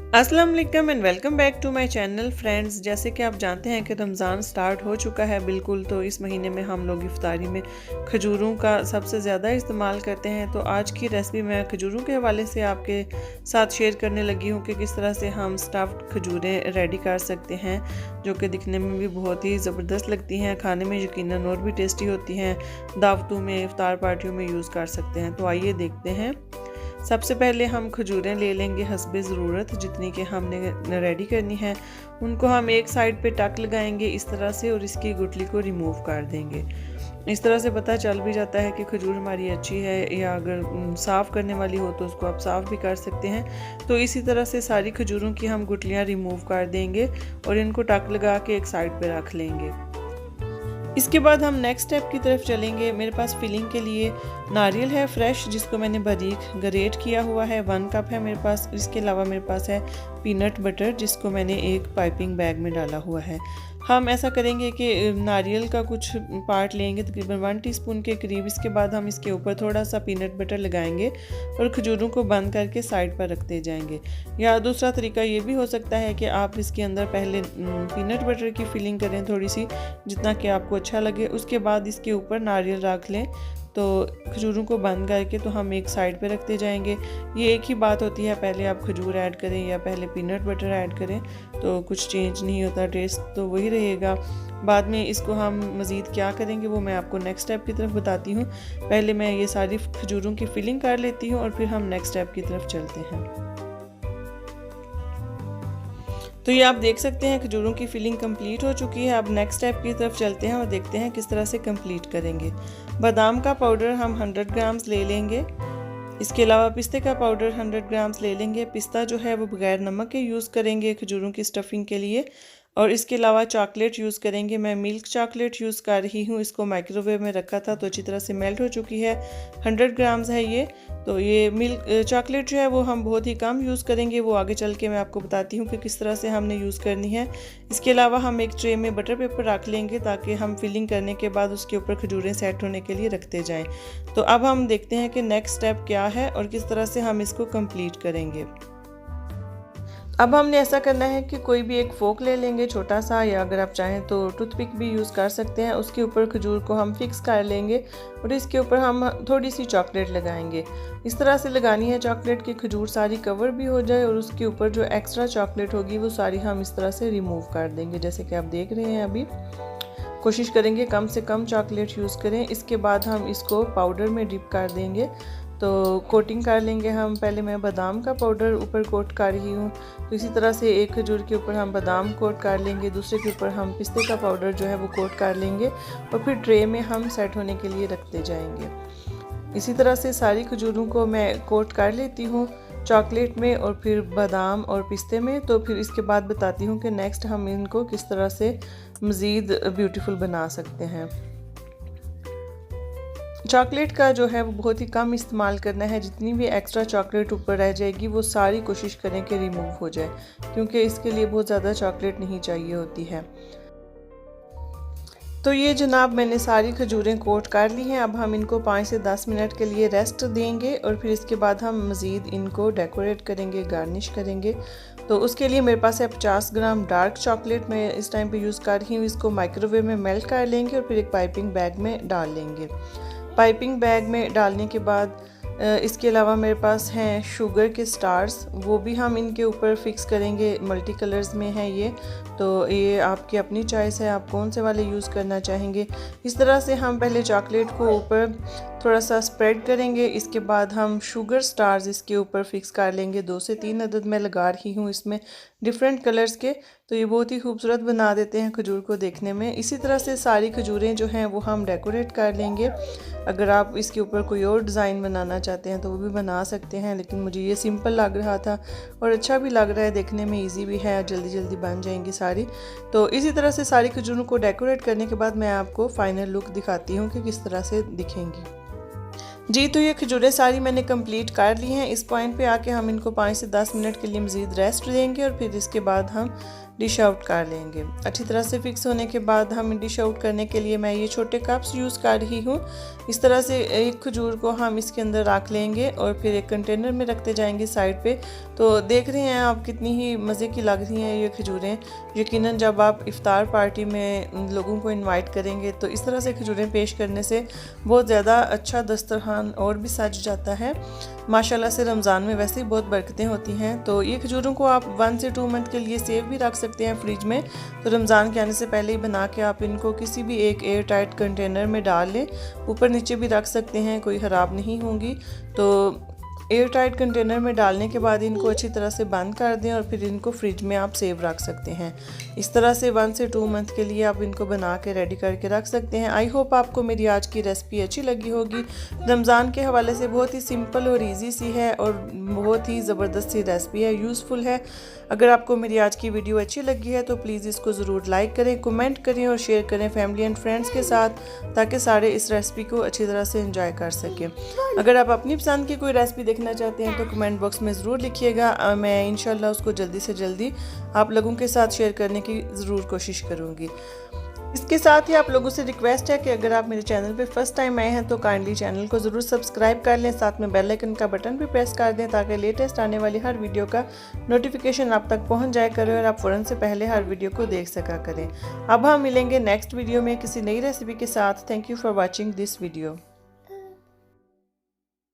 अस्सलाम वालेकुम and welcome back to my channel friends. जैसे कि आप जानते हैं कि रमज़ान स्टार्ट हो चुका है बिल्कुल, तो इस महीने में हम लोग इफ्तारी में खजूरों का सबसे ज़्यादा इस्तेमाल करते हैं। तो आज की रेसिपी मैं खजूरों के हवाले से आपके साथ शेयर करने लगी हूँ कि किस तरह से हम स्टफ्ड खजूरें रेडी कर सकते हैं, जो कि दिखने में भी बहुत ही ज़बरदस्त लगती हैं, खाने में यकीनन और भी टेस्टी होती हैं। दावतों में, इफ्तार पार्टियों में यूज़ कर सकते हैं। तो आइए देखते हैं। सबसे पहले हम खजूरें ले लेंगे हस्बे ज़रूरत, जितनी कि हमने रेडी करनी है। उनको हम एक साइड पे टक लगाएंगे इस तरह से और इसकी गुठली को रिमूव कर देंगे। इस तरह से पता चल भी जाता है कि खजूर हमारी अच्छी है, या अगर साफ़ करने वाली हो तो उसको आप साफ़ भी कर सकते हैं। तो इसी तरह से सारी खजूरों की हम गुठलियाँ रिमूव कर देंगे और इनको टक लगा के एक साइड पर रख लेंगे। इसके बाद हम नेक्स्ट स्टेप की तरफ चलेंगे। मेरे पास फिलिंग के लिए नारियल है फ्रेश, जिसको मैंने बारीक ग्रेट किया हुआ है, 1 कप है मेरे पास। इसके अलावा मेरे पास है पीनट बटर, जिसको मैंने एक पाइपिंग बैग में डाला हुआ है। हम ऐसा करेंगे कि नारियल का कुछ पार्ट लेंगे, तकरीबन 1 टीस्पून के करीब। इसके बाद हम इसके ऊपर थोड़ा सा पीनट बटर लगाएंगे और खजूरों को बंद करके साइड पर रखते जाएंगे। या दूसरा तरीका ये भी हो सकता है कि आप इसके अंदर पहले पीनट बटर की फिलिंग करें थोड़ी सी, जितना कि आपको अच्छा लगे। उसके बाद इसके ऊपर नारियल रख लें, तो खजूरों को बंद करके तो हम एक साइड पे रखते जाएंगे। ये एक ही बात होती है, पहले आप खजूर ऐड करें या पहले पीनट बटर ऐड करें तो कुछ चेंज नहीं होता, टेस्ट तो वही रहेगा। बाद में इसको हम मज़ीद क्या करेंगे वो मैं आपको नेक्स्ट स्टेप की तरफ बताती हूँ। पहले मैं ये सारी खजूरों की फिलिंग कर लेती हूँ और फिर हम नेक्स्ट स्टेप की तरफ चलते हैं। तो ये आप देख सकते हैं खजूरों की फिलिंग कंप्लीट हो चुकी है। अब नेक्स्ट स्टेप की तरफ चलते हैं और देखते हैं किस तरह से कंप्लीट करेंगे। बादाम का पाउडर हम 100 ग्राम्स ले लेंगे। इसके अलावा पिस्ते का पाउडर 100 ग्राम्स ले लेंगे। पिस्ता जो है वो बगैर नमक के यूज़ करेंगे खजूरों की स्टफिंग के लिए। और इसके अलावा चॉकलेट यूज़ करेंगे। मैं मिल्क चॉकलेट यूज़ कर रही हूँ। इसको माइक्रोवेव में रखा था तो अच्छी तरह से मेल्ट हो चुकी है। 100 ग्राम्स है ये। तो ये मिल्क चॉकलेट जो है वो हम बहुत ही कम यूज़ करेंगे, वो आगे चल के मैं आपको बताती हूँ कि किस तरह से हमने यूज़ करनी है। इसके अलावा हम एक ट्रे में बटर पेपर रख लेंगे ताकि हम फिलिंग करने के बाद उसके ऊपर खजूरें सेट होने के लिए रखते जाएं। तो अब हम देखते हैं कि नेक्स्ट स्टेप क्या है और किस तरह से हम इसको कंप्लीट करेंगे। अब हमने ऐसा करना है कि कोई भी एक फोक ले लेंगे छोटा सा, या अगर आप चाहें तो टूथपिक भी यूज़ कर सकते हैं। उसके ऊपर खजूर को हम फिक्स कर लेंगे और इसके ऊपर हम थोड़ी सी चॉकलेट लगाएंगे। इस तरह से लगानी है चॉकलेट की खजूर सारी कवर भी हो जाए, और उसके ऊपर जो एक्स्ट्रा चॉकलेट होगी वो सारी हम इस तरह से रिमूव कर देंगे, जैसे कि आप देख रहे हैं। अभी कोशिश करेंगे कम से कम चॉकलेट यूज़ करें। इसके बाद हम इसको पाउडर में डिप कर देंगे। तो कोटिंग कर लेंगे हम। पहले मैं बादाम का पाउडर ऊपर कोट कर रही हूँ, तो इसी तरह से एक खजूर के ऊपर हम बादाम कोट कर लेंगे, दूसरे के ऊपर हम पिस्ते का पाउडर जो है वो कोट कर लेंगे और फिर ट्रे में हम सेट होने के लिए रखते जाएंगे। इसी तरह से सारी खजूरों को मैं कोट कर लेती हूँ चॉकलेट में और फिर बादाम और पिस्ते में। तो फिर इसके बाद बताती हूँ कि नेक्स्ट हम इनको किस तरह से मज़ीद ब्यूटीफुल बना सकते हैं। चॉकलेट का जो है वो बहुत ही कम इस्तेमाल करना है। जितनी भी एक्स्ट्रा चॉकलेट ऊपर रह जाएगी वो सारी कोशिश करें कि रिमूव हो जाए, क्योंकि इसके लिए बहुत ज़्यादा चॉकलेट नहीं चाहिए होती है। तो ये जनाब मैंने सारी खजूरें कोट कर ली हैं। अब हम इनको 5 से 10 मिनट के लिए रेस्ट देंगे और फिर इसके बाद हम मज़ीद इनको डेकोरेट करेंगे, गार्निश करेंगे। तो उसके लिए मेरे पास है 50 ग्राम डार्क चॉकलेट, मैं इस टाइम पे यूज़ कर रही हूँ। इसको माइक्रोवेव में मेल्ट कर लेंगे और फिर एक पाइपिंग बैग में डाल लेंगे। पाइपिंग बैग में डालने के बाद इसके अलावा मेरे पास हैं शुगर के स्टार्स, वो भी हम इनके ऊपर फिक्स करेंगे। मल्टी कलर्स में है ये, तो ये आपकी अपनी चॉइस है, आप कौन से वाले यूज़ करना चाहेंगे। इस तरह से हम पहले चॉकलेट को ऊपर थोड़ा सा स्प्रेड करेंगे। इसके बाद हम शुगर स्टार्स इसके ऊपर फिक्स कर लेंगे। 2 से 3 अदद मैं लगा रही हूँ इसमें डिफरेंट कलर्स के, तो ये बहुत ही खूबसूरत बना देते हैं खजूर को देखने में। इसी तरह से सारी खजूरें जो हैं वो हम डेकोरेट कर लेंगे। अगर आप इसके ऊपर कोई और डिज़ाइन बनाना चाहते हैं तो वो भी बना सकते हैं, लेकिन मुझे ये सिंपल लग रहा था और अच्छा भी लग रहा है, देखने में इजी भी है, जल्दी जल्दी बन जाएंगी सारी। तो इसी तरह से सारी खजूरों को डेकोरेट करने के बाद मैं आपको फाइनल लुक दिखाती हूँ कि किस तरह से दिखेंगी। जी, तो ये खजूरें सारी मैंने कंप्लीट कर ली हैं। इस पॉइंट पे आके हम इनको 5 से 10 मिनट के लिए मज़ीद रेस्ट देंगे और फिर इसके बाद हम डिश आउट कर लेंगे। अच्छी तरह से फिक्स होने के बाद हम डिश आउट करने के लिए मैं ये छोटे कप्स यूज़ कर रही हूँ। इस तरह से एक खजूर को हम इसके अंदर रख लेंगे और फिर एक कंटेनर में रखते जाएंगे साइड पे। तो देख रहे हैं आप कितनी ही मज़े की लग रही हैं ये खजूरें। यकीनन जब आप इफ्तार पार्टी में लोगों को इनवाइट करेंगे तो इस तरह से खजूरें पेश करने से बहुत ज़्यादा अच्छा दस्तरखान और भी सज जाता है। माशाल्लाह से रमज़ान में वैसे ही बहुत बरकतें होती हैं। तो ये खजूरों को आप 1 से 2 मंथ के लिए सेव भी रख सकते हैं फ्रिज में। तो रमज़ान के आने से पहले ही बना के आप इनको किसी भी एक एयर टाइट कंटेनर में डाल लें। ऊपर नीचे भी रख सकते हैं, कोई ख़राब नहीं होंगी। तो एयर टाइट कंटेनर में डालने के बाद इनको अच्छी तरह से बंद कर दें और फिर इनको फ्रिज में आप सेव रख सकते हैं। इस तरह से 1 से 2 मंथ के लिए आप इनको बना के रेडी करके रख सकते हैं। आई होप आपको मेरी आज की रेसिपी अच्छी लगी होगी। रमज़ान के हवाले से बहुत ही सिंपल और ईजी सी है और बहुत ही ज़बरदस्त सी रेसिपी है, यूज़फुल है। अगर आपको मेरी आज की वीडियो अच्छी लगी है तो प्लीज़ इसको ज़रूर लाइक करें, कमेंट करें और शेयर करें फैमिली एंड फ्रेंड्स के साथ, ताकि सारे इस रेसिपी को अच्छी तरह से एंजॉय कर सकें। अगर आप अपनी पसंद की कोई रेसिपी देखना चाहते हैं तो कमेंट बॉक्स में ज़रूर लिखिएगा। मैं इंशाल्लाह उसको जल्दी से जल्दी आप लोगों के साथ शेयर करने की ज़रूर कोशिश करूँगी। इसके साथ ही आप लोगों से रिक्वेस्ट है कि अगर आप मेरे चैनल पे फर्स्ट टाइम आए हैं तो काइंडली चैनल को ज़रूर सब्सक्राइब कर लें, साथ में बेल आइकन का बटन भी प्रेस कर दें ताकि लेटेस्ट आने वाली हर वीडियो का नोटिफिकेशन आप तक पहुंच जाया करे और आप फ़ौरन से पहले हर वीडियो को देख सका करें। अब हम मिलेंगे नेक्स्ट वीडियो में किसी नई रेसिपी के साथ। Thank you for watching this video.